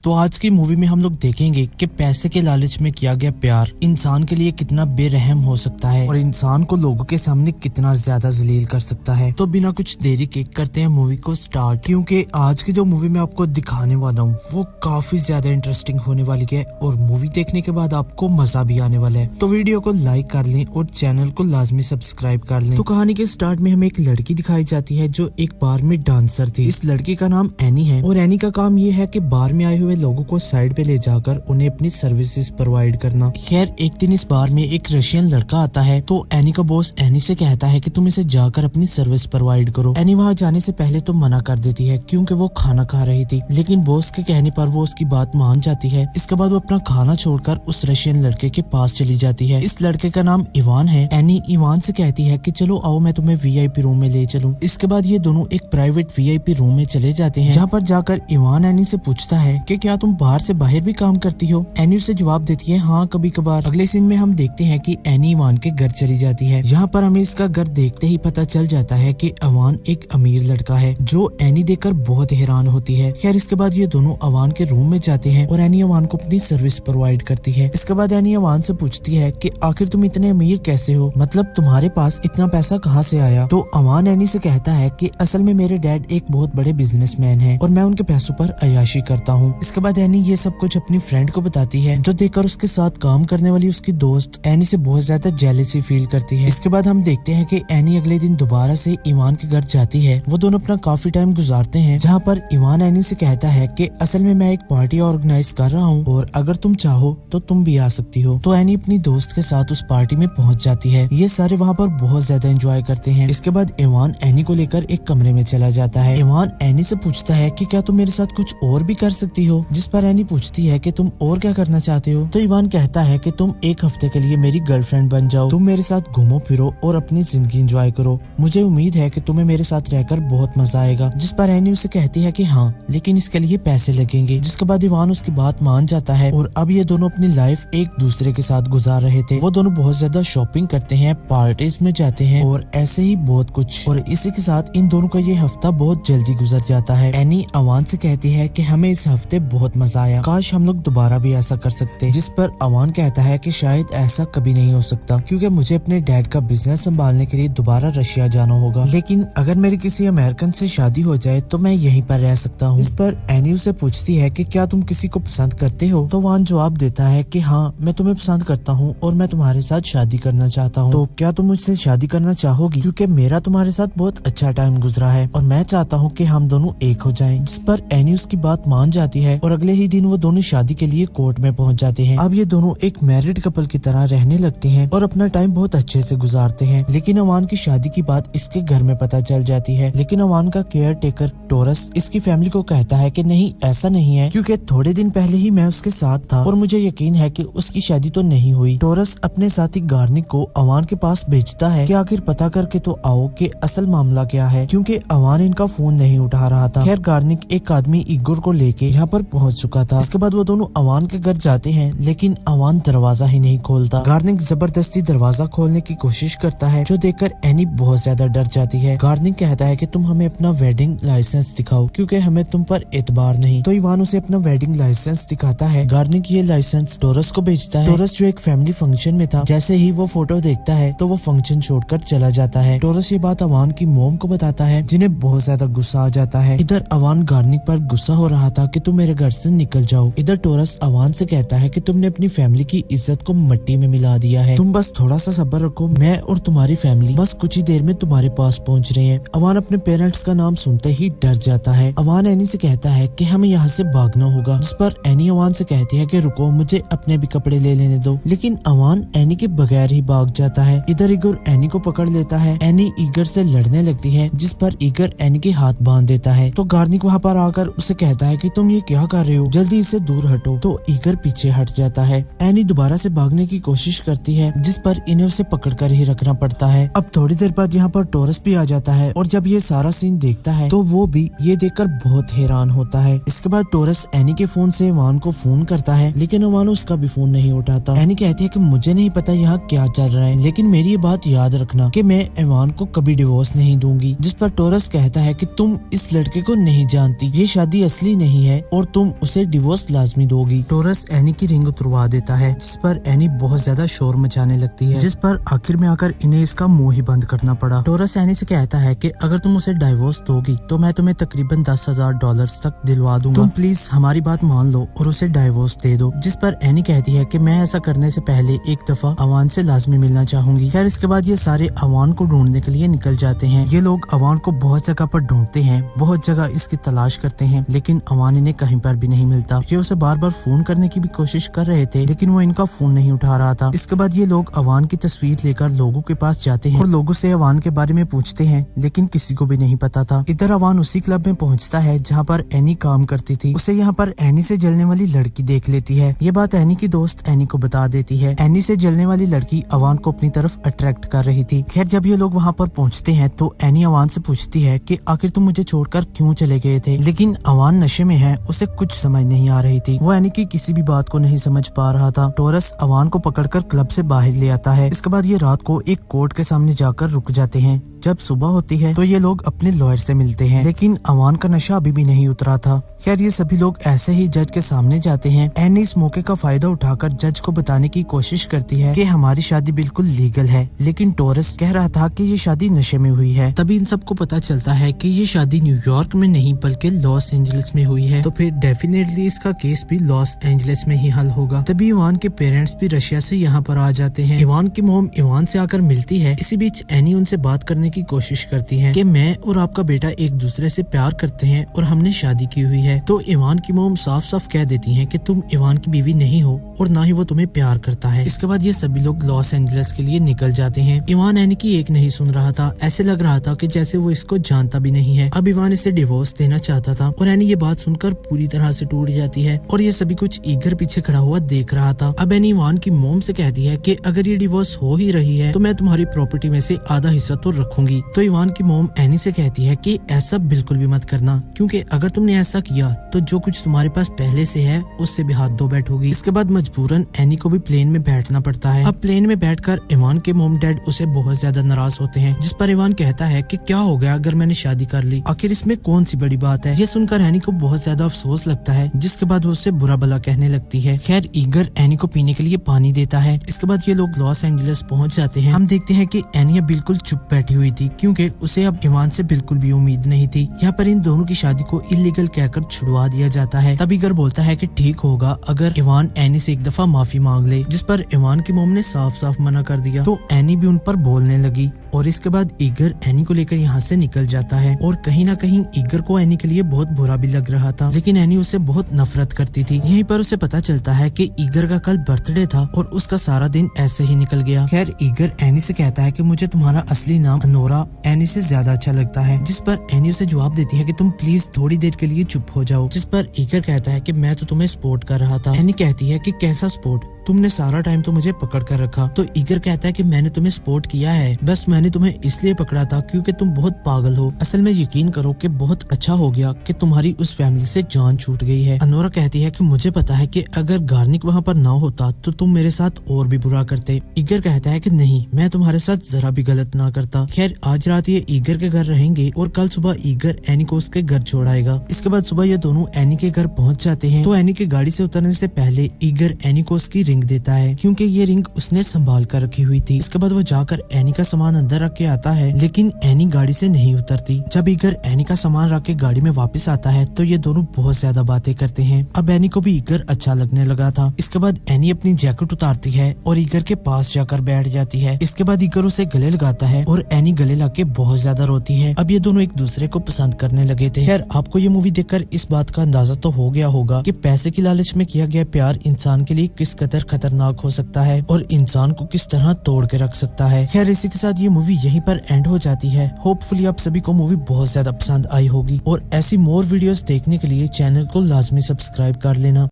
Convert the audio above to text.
तो आज की मूवी में हम लोग देखेंगे कि पैसे के लालच में किया गया प्यार इंसान के लिए कितना बेरहम हो सकता है और इंसान को लोगों के सामने कितना ज्यादा जलील कर सकता है। तो बिना कुछ देरी के करते हैं मूवी को स्टार्ट, क्योंकि आज की जो मूवी मैं आपको दिखाने वाला हूँ वो काफी ज्यादा इंटरेस्टिंग होने वाली है और मूवी देखने के बाद आपको मजा भी आने वाला है। तो वीडियो को लाइक कर लें और चैनल को लाजमी सब्सक्राइब कर लें। तो कहानी के स्टार्ट में हमें एक लड़की दिखाई जाती है जो एक बार में डांसर थी। इस लड़की का नाम एनी है और एनी का काम ये है कि बार में आए हुए लोगों को साइड पे ले जाकर उन्हें अपनी सर्विसेज प्रोवाइड करना। खैर एक दिन इस बार में एक रशियन लड़का आता है तो एनी का बॉस एनी से कहता है कि तुम इसे जाकर अपनी सर्विस प्रोवाइड करो। एनी वहाँ जाने से पहले तो मना कर देती है क्योंकि वो खाना खा रही थी, लेकिन बॉस के कहने पर वो उसकी बात मान जाती है। इसके बाद वो अपना खाना छोड़कर उस रशियन लड़के के पास चली जाती है। इस लड़के का नाम इवान है। एनी इवान से कहती है कि चलो आओ मैं तुम्हें वीआईपी रूम में ले चलूं। इसके बाद ये दोनों एक प्राइवेट वीआईपी रूम में चले जाते हैं, जहाँ पर जाकर इवान एनी से पूछता है कि क्या तुम बाहर से बाहर भी काम करती हो। एनी उसे जवाब देती है हाँ कभी कभार। अगले सीन में हम देखते हैं कि एनी इवान के घर चली जाती है। यहाँ पर हमें इसका घर देखते ही पता चल जाता है कि इवान एक अमीर लड़का है, जो एनी देखकर बहुत हैरान होती है। खैर इसके बाद ये दोनों इवान के रूम में जाते हैं और एनी इवान को अपनी सर्विस प्रोवाइड करती है। इसके बाद एनी इवान से पूछती है कि आखिर तुम इतने अमीर कैसे हो, मतलब तुम्हारे पास इतना पैसा कहाँ से आया। तो इवान एनी से कहता है कि असल में मेरे डैड एक बहुत बड़े बिजनेसमैन हैं और मैं उनके पैसों पर अय्याशी करता हूँ। इसके बाद एनी ये सब कुछ अपनी फ्रेंड को बताती है, जो देखकर उसके साथ काम करने वाली उसकी दोस्त एनी से बहुत ज्यादा जेलसी फील करती है। इसके बाद हम देखते हैं कि एनी अगले दिन दोबारा से इवान के घर जाती है। वो दोनों अपना काफी टाइम गुजारते हैं, जहाँ पर इवान एनी से कहता है कि असल में मैं एक पार्टी ऑर्गेनाइज कर रहा हूँ और अगर तुम चाहो तो तुम भी आ सकती हो। तो एनी अपनी दोस्त के साथ उस पार्टी में पहुँच जाती है। ये सारे वहाँ पर बहुत ज्यादा एंजॉय करते हैं। इसके बाद इवान एनी को लेकर एक कमरे में चला जाता है। इवान एनी से पूछता है कि क्या तुम मेरे साथ कुछ और भी कर सकती हो, जिस पर एनी पूछती है कि तुम और क्या करना चाहते हो। तो इवान कहता है कि तुम एक हफ्ते के लिए मेरी गर्लफ्रेंड बन जाओ, तुम मेरे साथ घूमो फिरो और अपनी जिंदगी एंजॉय करो। मुझे उम्मीद है कि तुम्हें मेरे साथ रहकर बहुत मजा आएगा। जिस पर एनी उसे कहती है कि हाँ लेकिन इसके लिए पैसे लगेंगे। जिसके बाद इवान उसकी बात मान जाता है और अब ये दोनों अपनी लाइफ एक दूसरे के साथ गुजार रहे थे। वो दोनों बहुत ज्यादा शॉपिंग करते हैं, पार्टीज में जाते हैं और ऐसे ही बहुत कुछ। और इसी के साथ इन दोनों का ये हफ्ता बहुत जल्दी गुजर जाता है। एनी इवान से कहती है कि हमें इस हफ्ते बहुत मजा आया, काश हम लोग दोबारा भी ऐसा कर सकते। जिस पर इवान कहता है कि शायद ऐसा कभी नहीं हो सकता क्योंकि मुझे अपने डैड का बिजनेस संभालने के लिए दोबारा रशिया जाना होगा, लेकिन अगर मेरी किसी अमेरिकन से शादी हो जाए तो मैं यहीं पर रह सकता हूँ। इस पर एनी से पूछती है कि क्या तुम किसी को पसंद करते हो। तो इवान जवाब देता है कि हाँ मैं तुम्हें पसंद करता हूँ और मैं तुम्हारे साथ शादी करना चाहता हूँ। तो क्या तुम मुझसे शादी करना चाहोगी, क्योंकि मेरा तुम्हारे साथ बहुत अच्छा टाइम गुजरा है और मैं चाहता हूँ कि हम दोनों एक हो जाएं। जिस पर एनी उसकी बात मान जाती है और अगले ही दिन वो दोनों शादी के लिए कोर्ट में पहुंच जाते हैं। अब ये दोनों एक मैरिड कपल की तरह रहने लगते हैं और अपना टाइम बहुत अच्छे से गुजारते हैं। लेकिन इवान की शादी की बात इसके घर में पता चल जाती है। लेकिन इवान का केयर टेकर टोरस इसकी फैमिली को कहता है कि नहीं ऐसा नहीं है, क्योंकि थोड़े दिन पहले ही मैं उसके साथ था और मुझे यकीन है कि उसकी शादी तो नहीं हुई। टोरस अपने साथी गार्निक को इवान के पास भेजता है कि आखिर पता करके तो आओ कि असल मामला क्या है, क्योंकि इवान इनका फोन नहीं उठा रहा था। खैर गार्निक एक आदमी इगोर को लेके यहाँ पर पहुँच चुका था। इसके बाद वो दोनों इवान के घर जाते हैं, लेकिन इवान दरवाजा ही नहीं खोलता। गार्निक जबरदस्ती दरवाजा खोलने की कोशिश करता है, जो देखकर एनी बहुत ज्यादा डर जाती है। गार्निक कहता है कि तुम हमें अपना वेडिंग लाइसेंस दिखाओ, क्योंकि हमें तुम पर एतबार नहीं। तो इवान उसे अपना वेडिंग लाइसेंस दिखाता है। गार्निक ये लाइसेंस टोरस को भेजता है। टोरस जो एक फैमिली फंक्शन में था, जैसे ही वो फोटो देखता है तो वो फंक्शन छोड़कर चला जाता है। टोरस ये बात इवान की मॉम को बताता है, जिन्हें बहुत ज्यादा गुस्सा आ जाता है। इधर इवान गार्निक पर गुस्सा हो रहा था कि तुम मेरे घर से निकल जाओ। इधर टोरस इवान से कहता है कि तुमने अपनी फैमिली की इज्जत को मिट्टी में मिला दिया है, तुम बस थोड़ा सा सब्र रखो, मैं और तुम्हारी फैमिली बस कुछ ही देर में तुम्हारे पास पहुंच रहे हैं। इवान अपने पेरेंट्स का नाम सुनते ही डर जाता है। इवान एनी से कहता है कि हमें यहाँ से भागना होगा। जिस पर एनी इवान से कहती है कि रुको मुझे अपने भी कपड़े ले लेने दो, लेकिन इवान एनी के बगैर ही भाग जाता है। इधर इगर एनी को पकड़ लेता है। एनी ईगर से लड़ने लगती है, जिस पर ईगर एनी के हाथ बांध देता है। तो गार्निक वहाँ पर आकर उसे कहता है कि तुम ये क्या कर रहे हो, जल्दी इससे दूर हटो। तो ईगर पीछे हट जाता है। एनी दोबारा से भागने की कोशिश करती है, जिस पर इन्हें उसे पकड़कर ही रखना पड़ता है। अब थोड़ी देर बाद यहाँ पर टोरस भी आ जाता है और जब ये सारा सीन देखता है तो वो भी ये देखकर बहुत हैरान होता है। इसके बाद टोरस एनी के फोन से इवान को फोन करता है, लेकिन इवान उसका भी फोन नहीं उठाता। एनी कहती है कि मुझे नहीं पता यहाँ क्या चल रहा है, लेकिन मेरी ये बात याद रखना कि मैं इवान को कभी डिवोर्स नहीं दूंगी। जिस पर टोरस कहता है कि तुम इस लड़के को नहीं जानती, ये शादी असली नहीं है और तुम उसे डिवोर्स लाजमी दोगी। टोरस एनी की रिंग उतरवा देता है, जिस पर एनी बहुत ज्यादा शोर मचाने लगती है, जिस पर आखिर में आकर इन्हें इसका मुंह ही बंद करना पड़ा। टोरस एनी से कहता है कि अगर तुम उसे डाइवोर्स दोगी तो मैं तुम्हें तकरीबन $10,000 तक दिलवा दूंगा, तुम प्लीज हमारी बात मान लो और उसे डाइवोर्स दे दो। जिस पर एनी कहती है कि मैं ऐसा करने से पहले एक दफा अवान से लाजमी मिलना चाहूंगी। खैर इसके बाद ये सारे अवान को ढूंढने के लिए निकल जाते हैं। ये लोग अवान को बहुत जगह पर ढूंढते हैं, बहुत जगह इसकी तलाश करते हैं, लेकिन अवान इन्हें कहीं पर भी नहीं मिलता। ये उसे बार बार फोन करने की भी कोशिश कर रहे थे, लेकिन वो इनका फोन नहीं उठा रहा था। इसके बाद ये लोग अवान की तस्वीर लेकर लोगों के पास जाते हैं और लोगों से अवान के बारे में पूछते हैं, लेकिन किसी को भी नहीं पता था। इधर अवान उसी क्लब में पहुंचता है जहाँ पर एनी काम करती थी। उसे यहाँ पर एनी से जलने वाली लड़की देख लेती है। ये बात एनी की दोस्त एनी को बता देती है। एनी से जलने वाली लड़की अवान को अपनी तरफ अट्रैक्ट कर रही थी। खैर जब ये लोग वहाँ पर पहुँचते हैं तो एनी अवान से पूछती है कि आखिर तुम मुझे छोड़कर क्यों चले गए थे, लेकिन अवान नशे में है, उसे कुछ समझ नहीं आ रही थी। वो एनी की किसी भी बात को नहीं समझ पा रहा था। टोरस अवान को पकड़कर क्लब से बाहर ले आता है। इसके बाद ये रात को एक कोर्ट के सामने जाकर रुक जाते हैं। जब सुबह होती है तो ये लोग अपने लॉयर से मिलते हैं, लेकिन अवान का नशा अभी भी नहीं उतरा था। खैर ये सभी लोग ऐसे ही जज के सामने जाते हैं। एनी इस मौके का फायदा उठाकर जज को बताने की कोशिश करती है कि हमारी शादी बिल्कुल लीगल है, लेकिन टोरस कह रहा था कि ये शादी नशे में हुई है। तभी इन सबको पता चलता है कि ये शादी न्यूयॉर्क में नहीं बल्कि लॉस एंजलिस में हुई है, तो फिर डेफिनेटली इसका केस भी लॉस एंजलिस में ही हल होगा। तभी इवान के पेरेंट्स भी रशिया से यहाँ पर आ जाते हैं। इवान की मोम इवान से आकर मिलती है। इसी बीच एनी उनसे बात करने की कोशिश करती है कि मैं और आपका बेटा एक दूसरे से प्यार करते हैं और हमने शादी की हुई है। तो इवान की मोम साफ साफ कह देती हैं कि तुम इवान की बीवी नहीं हो और ना ही वो तुम्हें प्यार करता है। इसके बाद ये सभी लोग लॉस एंजलिस के लिए निकल जाते हैं। इवान एनी की एक नहीं सुन रहा था। ऐसे लग रहा था कि जैसे वो इसको जानता भी नहीं है। अब इवान इसे डिवोर्स देना चाहता था और एनी ये बात सुनकर पूरी तरह से टूट जाती है और ये सभी कुछ ईगर पीछे खड़ा हुआ देख रहा था। अब एनी इवान की मोम से कहती है कि अगर ये डिवोर्स हो ही रही है तो मैं तुम्हारी प्रॉपर्टी में से आधा हिस्सा तो रखूंगी। तो इवान की मोम एनी से कहती है कि ऐसा बिल्कुल भी मत करना, क्योंकि अगर तुमने ऐसा किया तो जो कुछ तुम्हारे पास पहले से है उससे भी हाथ धो बैठोगी। इसके बाद मजबूरन एनी को भी प्लेन में बैठना पड़ता है। अब प्लेन में बैठकर इवान के मोम डैड उसे बहुत ज्यादा नाराज होते हैं, जिस पर इवान कहता है कि क्या हो गया अगर मैंने शादी कर ली, आखिर इसमें कौन सी बड़ी बात है। ये सुनकर एनी को बहुत ज्यादा अफसोस लगता है, जिसके बाद वो उससे बुरा भला कहने लगती है। खैर ईगर एनी को पीने के लिए पानी देता है। इसके बाद ये लोग लॉस एंजलिस पहुंच जाते हैं। हम देखते हैं कि एनी बिल्कुल चुप बैठी हुई थी, क्योंकि उसे अब इवान से बिल्कुल भी उम्मीद नहीं थी। यहाँ पर इन दोनों की शादी को इलीगल कहकर छुड़वा दिया जाता है। तब ईगर बोलता है कि ठीक होगा अगर इवान एनी से एक दफा माफी मांग ले, जिस पर इवान की मोम ने साफ साफ मना कर दिया। तो एनी भी उन पर बोलने लगी और इसके बाद ईगर एनी को लेकर यहाँ से निकल जाता है। और कहीं ना कहीं ईगर को एनी के लिए बहुत बुरा भी लग रहा था, लेकिन एनी उससे बहुत नफरत करती थी। यहीं पर उसे पता चलता है कि ईगर का कल बर्थडे था और उसका सारा दिन ऐसे ही निकल गया। खैर ईगर एनी से कहता है कि मुझे तुम्हारा असली नाम अनोरा एनी से ज्यादा अच्छा लगता है, जिस पर एनी उसे जवाब देती है कि तुम प्लीज थोड़ी देर के लिए चुप हो जाओ। जिस पर ईगर कहता है कि मैं तो तुम्हें सपोर्ट कर रहा था। एनी कहती है कि कैसा सपोर्ट, तुमने सारा टाइम तो मुझे पकड़ कर रखा। तो ईगर कहता है कि मैंने तुम्हें सपोर्ट किया है, बस मैंने तुम्हें इसलिए पकड़ा था क्योंकि तुम बहुत पागल हो। असल में यकीन करो कि बहुत अच्छा हो गया कि तुम्हारी उस फैमिली से जान छूट गई है। अनोरा कहती है कि मुझे पता है कि अगर गार्निक वहाँ पर ना होता तो तुम मेरे साथ और भी बुरा करते। ईगर कहता है कि नहीं, मैं तुम्हारे साथ जरा भी गलत ना करता। खैर आज रात ये ईगर के घर रहेंगे और कल सुबह ईगर एनी को उसके घर छोड़ाएगा। इसके बाद सुबह ये दोनों एनी के घर पहुँच जाते हैं। तो एनी की गाड़ी से उतरने से पहले ईगर एनी को उसकी रिंग देता है, क्योंकि ये रिंग उसने संभाल कर रखी हुई थी। इसके बाद वो जाकर एनी का सामान अंदर रख के आता है, लेकिन एनी गाड़ी से नहीं उतरती। जब ईगर एनी का सामान रख के गाड़ी में वापस आता है तो ये दोनों बहुत ज्यादा बातें करते हैं। अब एनी को भी ईगर अच्छा लगने लगा था। इसके बाद एनी अपनी जैकेट उतारती है और ईगर के पास जाकर बैठ जाती है। इसके बाद ईगर उसे गले लगाता है और एनी गले लग बहुत ज्यादा रोती है। अब ये दोनों एक दूसरे को पसंद करने लगे थे। खैर आपको ये मूवी देखकर इस बात का अंदाजा तो हो गया होगा कि पैसे की लालच में किया गया प्यार इंसान के लिए किस कदर खतरनाक हो सकता है और इंसान को किस तरह तोड़ के रख सकता है। खैर इसी के साथ ये मूवी यहीं पर एंड हो जाती है। होपफुली आप सभी को मूवी बहुत ज्यादा पसंद आई होगी और ऐसी मोर वीडियोस देखने के लिए चैनल को लाजमी सब्सक्राइब कर लेना।